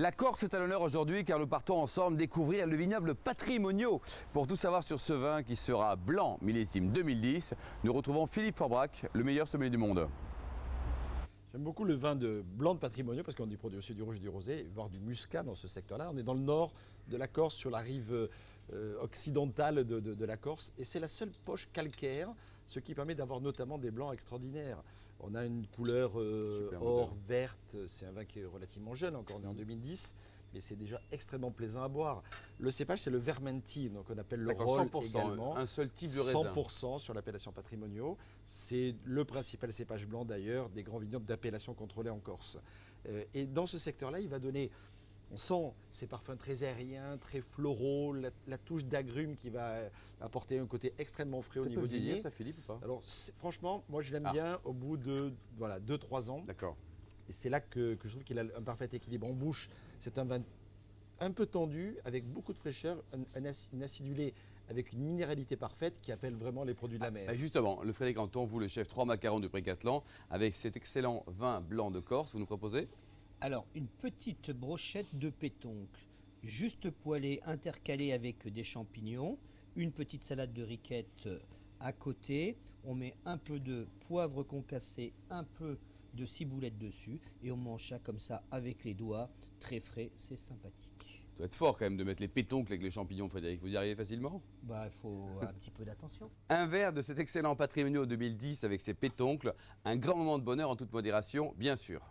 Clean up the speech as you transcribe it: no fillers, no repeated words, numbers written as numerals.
La Corse est à l'honneur aujourd'hui car nous partons ensemble découvrir le vignoble Patrimonio. Pour tout savoir sur ce vin qui sera blanc millésime 2010, nous retrouvons Philippe Forbrac, le meilleur sommelier du monde. J'aime beaucoup le vin de blanc de Patrimonio parce qu'on y produit aussi du rouge et du rosé, voire du muscat dans ce secteur-là. On est dans le nord de la Corse, sur la rive occidentale de la Corse. Et c'est la seule poche calcaire, ce qui permet d'avoir notamment des blancs extraordinaires. On a une couleur or, verte. C'est un vin qui est relativement jeune, encore on est en 2010. Mais c'est déjà extrêmement plaisant à boire. Le cépage, c'est le Vermenti, donc on appelle le Rolle également. Un seul type de raisin. 100% sur l'appellation Patrimonio. C'est le principal cépage blanc d'ailleurs des grands vignobles d'appellation contrôlée en Corse. Et dans ce secteur-là, il va donner, on sent ces parfums très aériens, très floraux, la touche d'agrumes qui va apporter un côté extrêmement frais au niveau du nez. Ça, Philippe, ou pas? Alors franchement, moi je l'aime bien au bout de 2-3 ans. D'accord. Et c'est là que je trouve qu'il a un parfait équilibre en bouche. C'est un vin un peu tendu, avec beaucoup de fraîcheur, une acidulé avec une minéralité parfaite qui appelle vraiment les produits de la mer. Justement, le Frédéric Anton, vous le chef 3 macarons du Pré-Cattelan, avec cet excellent vin blanc de Corse, vous nous proposez? Alors, une petite brochette de pétoncle, juste poêlée, intercalée avec des champignons, une petite salade de riquette à côté, on met un peu de poivre concassé, un peu de ciboulette dessus et on mange ça comme ça avec les doigts, très frais, c'est sympathique. Ça doit être fort quand même de mettre les pétoncles avec les champignons, Frédéric, vous y arrivez facilement? Bah, il faut un petit peu d'attention. Un verre de cet excellent Patrimonio 2010 avec ses pétoncles, un grand moment de bonheur en toute modération, bien sûr.